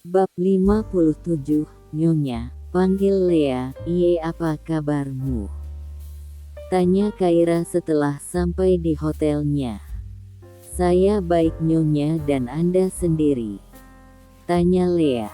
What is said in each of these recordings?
Bab 57, Nyonya, panggil Lea. Iye, apa kabarmu? Tanya Kaira setelah sampai di hotelnya. Saya baik Nyonya, dan Anda sendiri? Tanya Lea.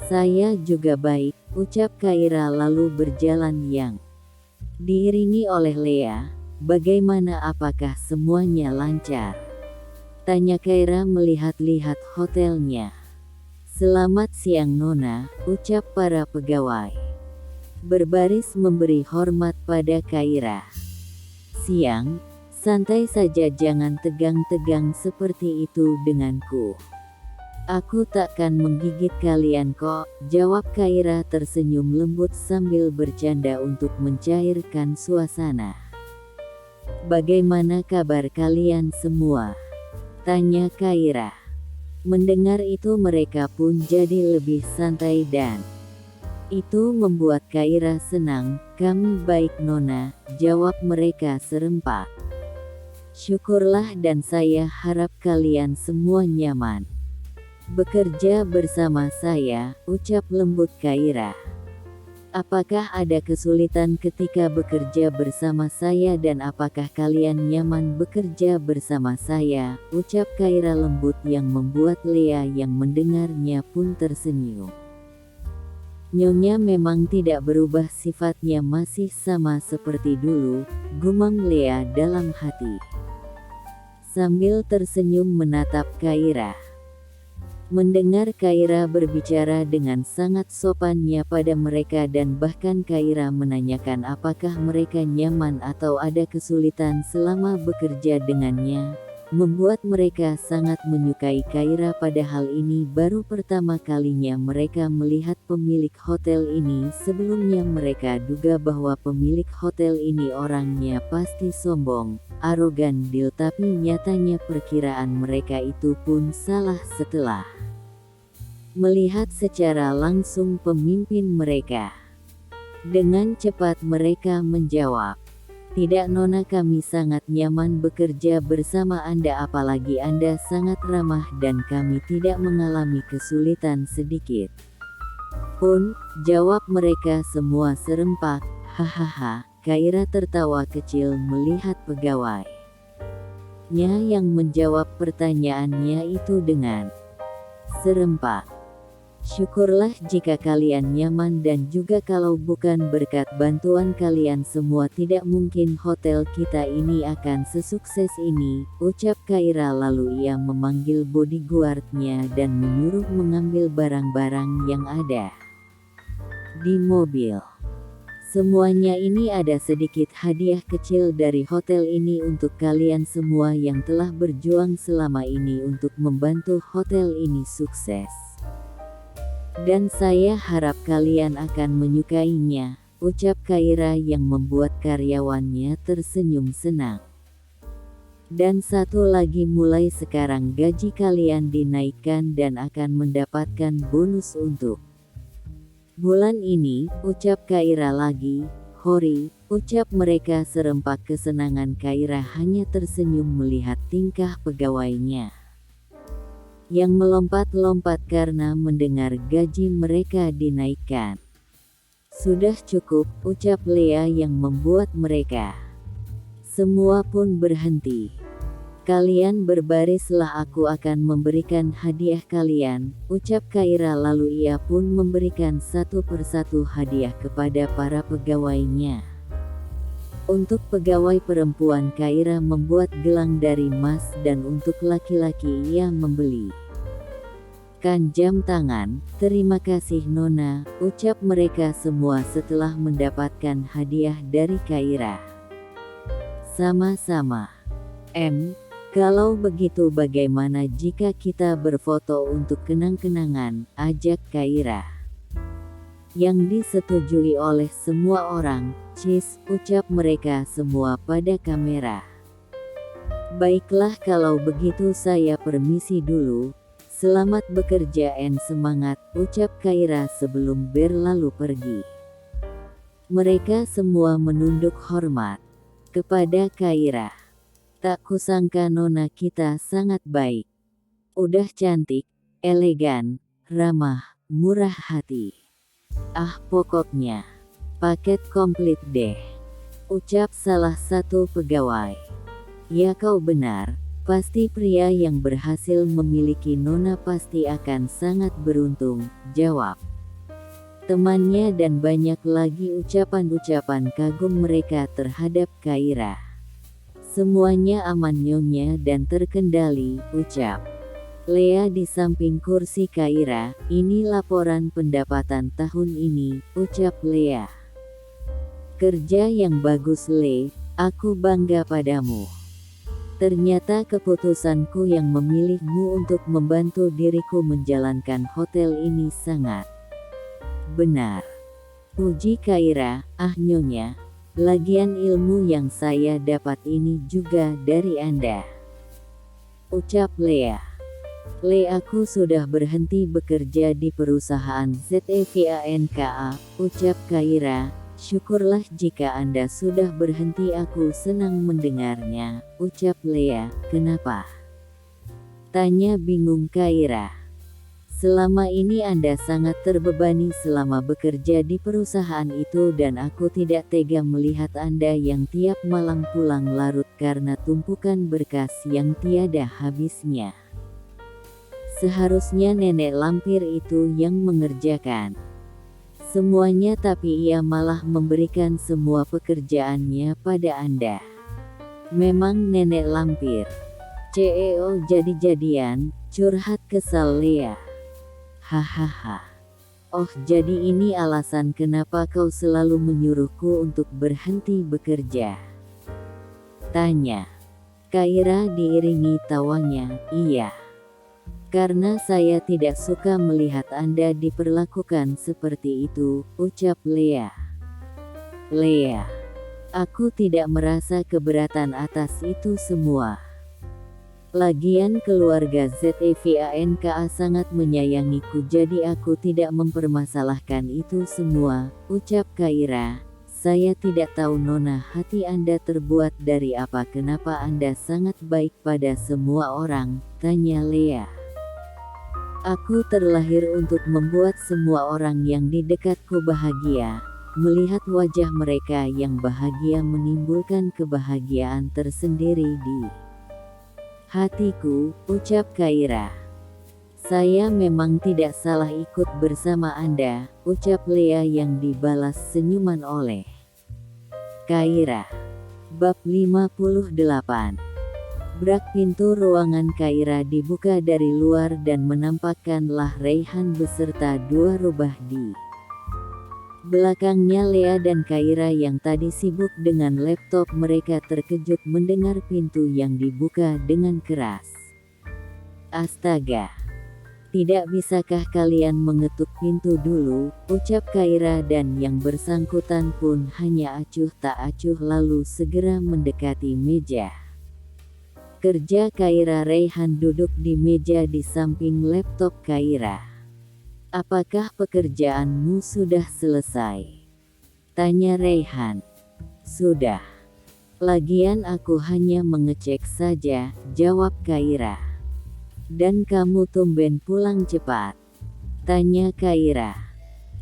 Saya juga baik, ucap Kaira lalu berjalan yang diiringi oleh Lea. Bagaimana, apakah semuanya lancar? Tanya Kaira melihat-lihat hotelnya. Selamat siang Nona, ucap para pegawai. Berbaris memberi hormat pada Kaira. Siang, santai saja, jangan tegang-tegang seperti itu denganku. Aku takkan menggigit kalian kok, jawab Kaira tersenyum lembut sambil bercanda untuk mencairkan suasana. Bagaimana kabar kalian semua? Tanya Kaira. Mendengar itu mereka pun jadi lebih santai dan itu membuat Kaira senang. Kami baik Nona, jawab mereka serempak. Syukurlah, dan saya harap kalian semua nyaman bekerja bersama saya, ucap lembut Kaira. Apakah ada kesulitan ketika bekerja bersama saya dan apakah kalian nyaman bekerja bersama saya, ucap Kaira lembut yang membuat Lea yang mendengarnya pun tersenyum. Nyonya memang tidak berubah, sifatnya masih sama seperti dulu, gumam Lea dalam hati. Sambil tersenyum menatap Kaira. Mendengar Kaira berbicara dengan sangat sopannya pada mereka dan bahkan Kaira menanyakan apakah mereka nyaman atau ada kesulitan selama bekerja dengannya, membuat mereka sangat menyukai Kaira. Padahal ini baru pertama kalinya mereka melihat pemilik hotel ini. Sebelumnya mereka duga bahwa pemilik hotel ini orangnya pasti sombong, arogan, tapi nyatanya perkiraan mereka itu pun salah setelah melihat secara langsung pemimpin mereka. Dengan cepat mereka menjawab, "Tidak Nona, kami sangat nyaman bekerja bersama Anda, apalagi Anda sangat ramah dan kami tidak mengalami kesulitan sedikit pun," jawab mereka semua serempak. Hahaha, Kaira tertawa kecil melihat pegawainya yang menjawab pertanyaannya itu dengan serempak. Syukurlah jika kalian nyaman, dan juga kalau bukan berkat bantuan kalian semua tidak mungkin hotel kita ini akan sesukses ini, ucap Kaira lalu ia memanggil bodyguardnya dan menyuruh mengambil barang-barang yang ada di mobil. Semuanya ini ada sedikit hadiah kecil dari hotel ini untuk kalian semua yang telah berjuang selama ini untuk membantu hotel ini sukses. Dan saya harap kalian akan menyukainya, ucap Kaira yang membuat karyawannya tersenyum senang. Dan satu lagi, mulai sekarang gaji kalian dinaikkan dan akan mendapatkan bonus untuk bulan ini, ucap Kaira lagi. Hori, ucap mereka serempak. Kesenangan Kaira hanya tersenyum melihat tingkah pegawainya yang melompat-lompat karena mendengar gaji mereka dinaikkan. Sudah cukup, ucap Lea yang membuat mereka semua pun berhenti. Kalian berbarislah, aku akan memberikan hadiah kalian, ucap Kaira lalu ia pun memberikan satu persatu hadiah kepada para pegawainya. Untuk pegawai perempuan Kaira membuat gelang dari emas dan untuk laki-laki ia membeli jam tangan. Terima kasih Nona, ucap mereka semua setelah mendapatkan hadiah dari Kaira. Sama-sama. Kalau begitu bagaimana jika kita berfoto untuk kenang-kenangan, ajak Kaira. Yang disetujui oleh semua orang. Cis, ucap mereka semua pada kamera. Baiklah kalau begitu saya permisi dulu. Selamat bekerja and semangat, ucap Kaira sebelum berlalu pergi. Mereka semua menunduk hormat kepada Kaira. Tak kusangka Nona kita sangat baik. Udah cantik, elegan, ramah, murah hati. Ah pokoknya, paket komplit deh, ucap salah satu pegawai. Ya kau benar, pasti pria yang berhasil memiliki nona pasti akan sangat beruntung, jawab temannya dan banyak lagi ucapan-ucapan kagum mereka terhadap Kaira. Semuanya aman nyonya dan terkendali, ucap Lea di samping kursi Kaira. Ini laporan pendapatan tahun ini, ucap Lea. Kerja yang bagus Le, aku bangga padamu. Ternyata keputusanku yang memilihmu untuk membantu diriku menjalankan hotel ini sangat benar, puji Kaira. Ah nyonya, lagian ilmu yang saya dapat ini juga dari Anda, ucap Lea. Le aku sudah berhenti bekerja di perusahaan ZEVANKA, ucap Kaira. Syukurlah jika Anda sudah berhenti, aku senang mendengarnya, ucap Lea. Kenapa? Tanya bingung Kaira. Selama ini Anda sangat terbebani selama bekerja di perusahaan itu dan aku tidak tega melihat Anda yang tiap malam pulang larut karena tumpukan berkas yang tiada habisnya. Seharusnya nenek lampir itu yang mengerjakan semuanya, tapi ia malah memberikan semua pekerjaannya pada Anda. Memang nenek lampir. CEO jadi-jadian, curhat kesal Lea. Hahaha. Oh jadi ini alasan kenapa kau selalu menyuruhku untuk berhenti bekerja? Tanya Kaira diiringi tawanya. Iya. Karena saya tidak suka melihat Anda diperlakukan seperti itu, ucap Lea. Lea. Aku tidak merasa keberatan atas itu semua. Lagian keluarga ZEVANKA sangat menyayangiku, jadi aku tidak mempermasalahkan itu semua, ucap Kaira. Saya tidak tahu nona, hati Anda terbuat dari apa? Kenapa Anda sangat baik pada semua orang? Tanya Lea. Aku terlahir untuk membuat semua orang yang di dekatku bahagia. Melihat wajah mereka yang bahagia menimbulkan kebahagiaan tersendiri di hatiku, ucap Kaira. Saya memang tidak salah ikut bersama Anda, ucap Lea yang dibalas senyuman oleh Kaira. Bab 58. Brak. Pintu ruangan Kaira dibuka dari luar dan menampakkanlah Raihan beserta dua rubah di belakangnya. Lea dan Kaira yang tadi sibuk dengan laptop mereka terkejut mendengar pintu yang dibuka dengan keras. Astaga. Tidak bisakah kalian mengetuk pintu dulu, ucap Kaira dan yang bersangkutan pun hanya acuh tak acuh lalu segera mendekati meja kerja Kaira. Raihan duduk di meja di samping laptop Kaira. Apakah pekerjaanmu sudah selesai? Tanya Raihan. Sudah. Lagian aku hanya mengecek saja, jawab Kaira. Dan kamu tumben pulang cepat? Tanya Kaira.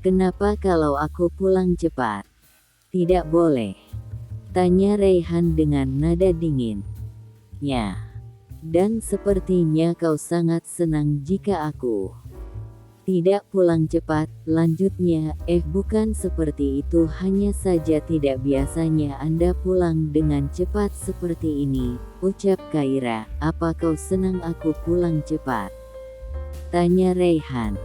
Kenapa kalau aku pulang cepat? Tidak boleh. Tanya Raihan dengan nada dingin. Ya. Dan sepertinya kau sangat senang jika aku tidak pulang cepat, lanjutnya. Bukan seperti itu, hanya saja tidak biasanya Anda pulang dengan cepat seperti ini, ucap Kaira. Apa kau senang aku pulang cepat? Tanya Raihan.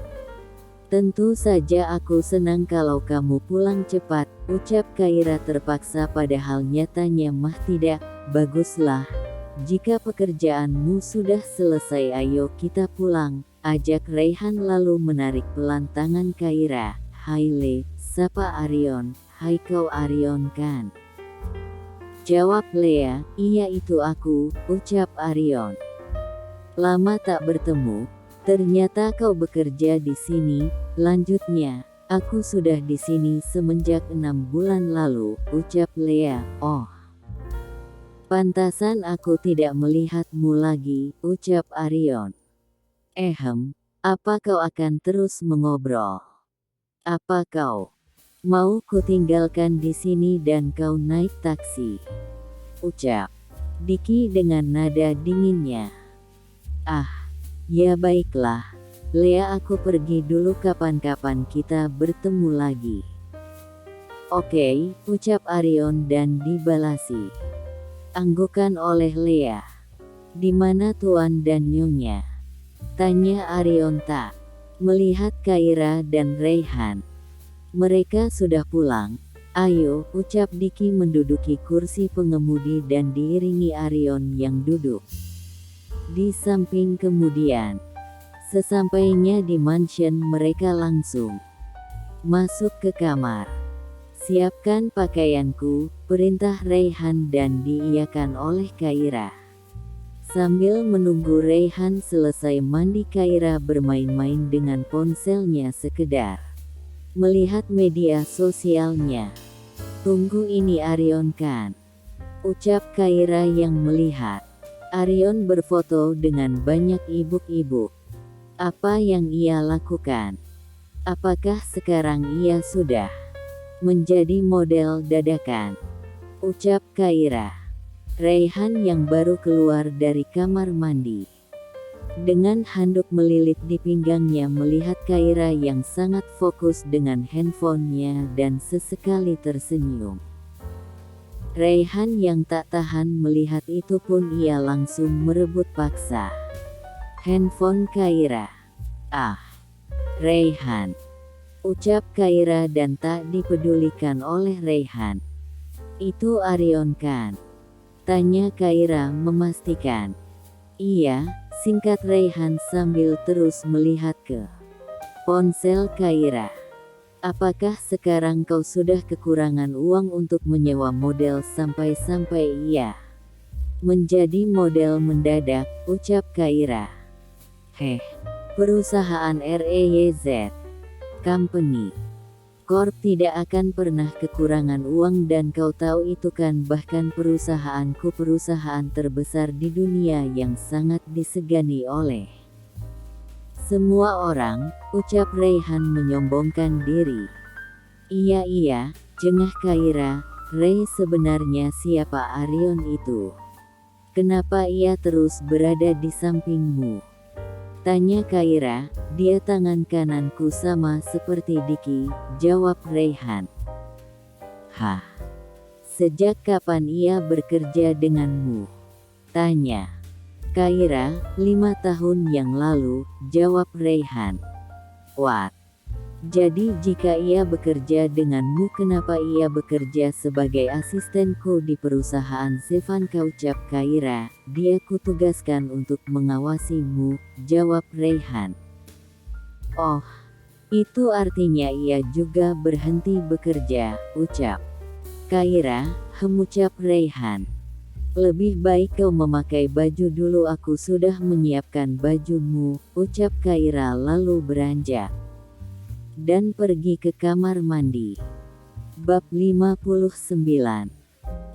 Tentu saja aku senang kalau kamu pulang cepat, ucap Kaira terpaksa padahal nyatanya mah tidak. Baguslah. Jika pekerjaanmu sudah selesai ayo kita pulang, ajak Raihan lalu menarik pelan tangan Kaira. Hai Le, sapa Arion. Hai kau Arion kan? Jawab Lea. Iya itu aku, ucap Arion. Lama tak bertemu, ternyata kau bekerja di sini, lanjutnya. Aku sudah di sini semenjak 6 bulan lalu, ucap Lea. Oh. Pantasan aku tidak melihatmu lagi, ucap Arion. Apa kau akan terus mengobrol? Apa kau mau kutinggalkan di sini dan kau naik taksi? Ucap Diki dengan nada dinginnya. Ah, ya baiklah. Lea, aku pergi dulu, kapan-kapan kita bertemu lagi. Oke, ucap Arion dan dibalasi anggukan oleh Lea. Di mana Tuan dan Nyonya? Tanya Arion tak melihat Kaira dan Raihan. Mereka sudah pulang. Ayo, ucap Diki menduduki kursi pengemudi dan diiringi Arion yang duduk di samping kemudian. Sesampainya di mansion, mereka langsung masuk ke kamar. Siapkan pakaianku, perintah Raihan dan diiyakan oleh Kaira. Sambil menunggu Raihan selesai mandi, Kaira bermain-main dengan ponselnya sekedar melihat media sosialnya. Tunggu, ini Arion kan? Ucap Kaira yang melihat Arion berfoto dengan banyak ibu-ibu. Apa yang ia lakukan? Apakah sekarang ia sudah menjadi model dadakan? Ucap Kaira. Raihan yang baru keluar dari kamar mandi dengan handuk melilit di pinggangnya melihat Kaira yang sangat fokus dengan handphonenya dan sesekali tersenyum. Raihan yang tak tahan melihat itu pun ia langsung merebut paksa handphone Kaira. Ah, Raihan, ucap Kaira dan tak dipedulikan oleh Raihan. Itu Arion kan? Tanya Kaira memastikan. Iya, singkat Raihan sambil terus melihat ke ponsel Kaira. Apakah sekarang kau sudah kekurangan uang untuk menyewa model sampai-sampai ia menjadi model mendadak, ucap Kaira. Heh, perusahaan REYZ Company Corp tidak akan pernah kekurangan uang dan kau tahu itu kan, bahkan perusahaanku perusahaan terbesar di dunia yang sangat disegani oleh semua orang, ucap Raihan menyombongkan diri. Iya, jengah Kaira. Ray, sebenarnya siapa Arion itu? Kenapa ia terus berada di sampingmu? Tanya Kaira. Dia tangan kananku sama seperti Diki, jawab Raihan. Hah? Sejak kapan ia bekerja denganmu? Tanya Kaira. 5 tahun yang lalu, jawab Raihan. What? Jadi jika ia bekerja denganmu, kenapa ia bekerja sebagai asistenku di perusahaan Zevanka, ucap Kaira. Dia kutugaskan untuk mengawasimu, jawab Raihan. Oh, itu artinya ia juga berhenti bekerja, ucap Kaira. Ucap Raihan. Lebih baik kau memakai baju dulu, aku sudah menyiapkan bajumu, ucap Kaira lalu beranjak dan pergi ke kamar mandi. Bab 59.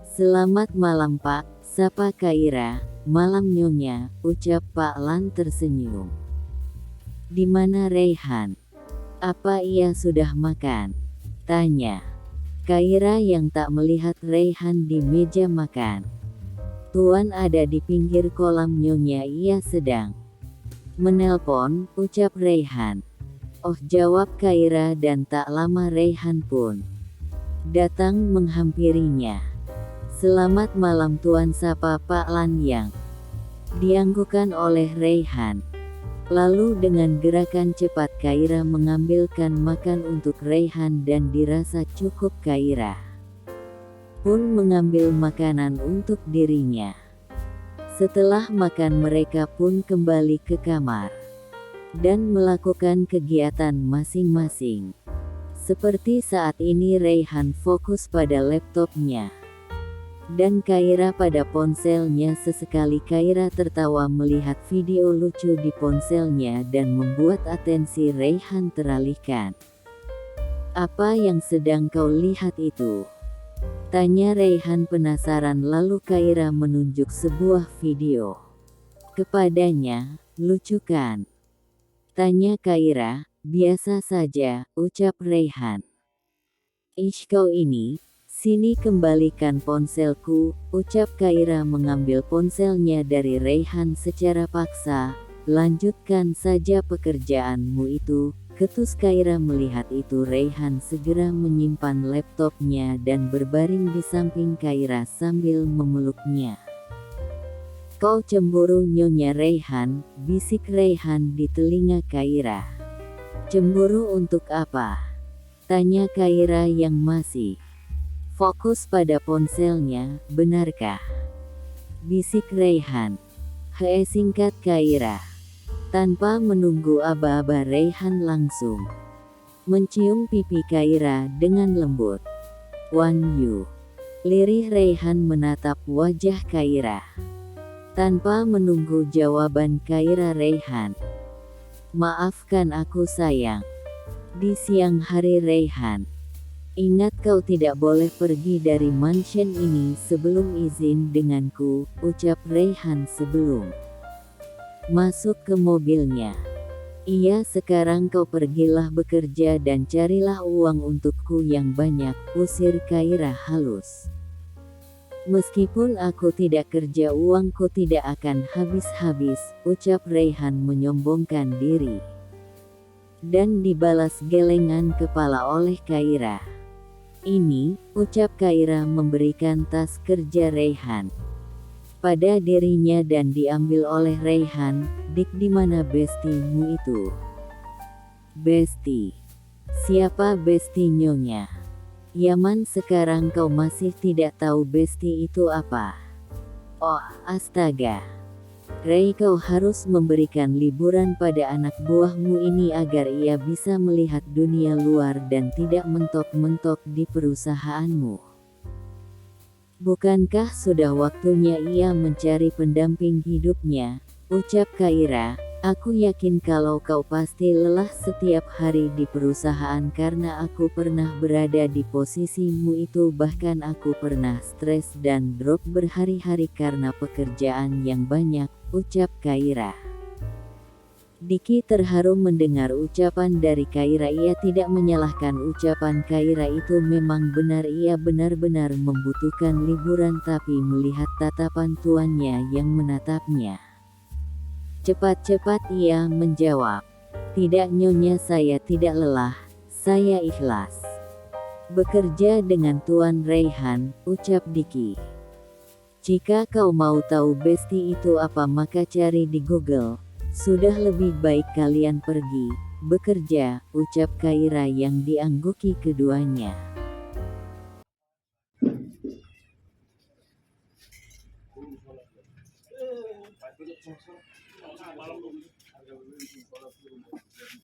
Selamat malam Pak, sapa Kaira. Malam Nyonya, ucap Pak Lan tersenyum. Di mana Raihan? Apa ia sudah makan? Tanya Kaira yang tak melihat Raihan di meja makan. Tuan ada di pinggir kolam Nyonya, ia sedang menelpon, ucap Raihan. Oh, jawab Kaira dan tak lama Raihan pun datang menghampirinya. Selamat malam Tuan, sapa Pak Lan yang dianggukan oleh Raihan. Lalu dengan gerakan cepat Kaira mengambilkan makan untuk Raihan dan dirasa cukup, Kaira pun mengambil makanan untuk dirinya. Setelah makan mereka pun kembali ke kamar dan melakukan kegiatan masing-masing. Seperti saat ini Raihan fokus pada laptopnya dan Kaira pada ponselnya. Sesekali Kaira tertawa melihat video lucu di ponselnya dan membuat atensi Raihan teralihkan. Apa yang sedang kau lihat itu? Tanya Raihan penasaran, lalu Kaira menunjuk sebuah video kepadanya. Lucu kan? Tanya Kaira. Biasa saja, ucap Raihan. Ish kau ini, sini kembalikan ponselku, ucap Kaira mengambil ponselnya dari Raihan secara paksa. Lanjutkan saja pekerjaanmu itu, ketus Kaira melihat itu. Raihan segera menyimpan laptopnya dan berbaring di samping Kaira sambil memeluknya. Kau cemburu Nyonya Raihan, bisik Raihan di telinga Kaira. Cemburu untuk apa? Tanya Kaira yang masih fokus pada ponselnya. Benarkah? Bisik Raihan. Singkat Kaira. Tanpa menunggu aba-aba, Raihan langsung mencium pipi Kaira dengan lembut. Wan Yu. Lirih Raihan menatap wajah Kaira. Tanpa menunggu jawaban Kaira, Raihan. Maafkan aku sayang. Di siang hari Raihan. Ingat kau tidak boleh pergi dari mansion ini sebelum izin denganku, ucap Raihan sebelum masuk ke mobilnya. Iya, sekarang kau pergilah bekerja dan carilah uang untukku yang banyak, usir Kaira halus. Meskipun aku tidak kerja, uangku tidak akan habis-habis, ucap Raihan menyombongkan diri. Dan dibalas gelengan kepala oleh Kaira. Ini, ucap Kaira memberikan tas kerja Raihan pada dirinya dan diambil oleh Raihan. Dik, di mana bestimu itu? Besti? Siapa besti Nyonya? Yaman, sekarang kau masih tidak tahu besti itu apa? Oh, astaga. Ray, kau harus memberikan liburan pada anak buahmu ini agar ia bisa melihat dunia luar dan tidak mentok-mentok di perusahaanmu. Bukankah sudah waktunya ia mencari pendamping hidupnya? Ucap Kaira. Aku yakin kalau kau pasti lelah setiap hari di perusahaan karena aku pernah berada di posisimu itu, bahkan aku pernah stres dan drop berhari-hari karena pekerjaan yang banyak, ucap Kaira. Diki terharu mendengar ucapan dari Kaira. Ia tidak menyalahkan ucapan Kaira itu, memang benar ia benar-benar membutuhkan liburan, tapi melihat tatapan tuannya yang menatapnya, cepat-cepat ia menjawab. Tidak Nyonya, saya tidak lelah, saya ikhlas bekerja dengan Tuan Raihan, ucap Diki. Jika kau mau tahu besti itu apa, maka cari di Google. Sudah lebih baik kalian pergi bekerja, ucap Kaira yang diangguki keduanya.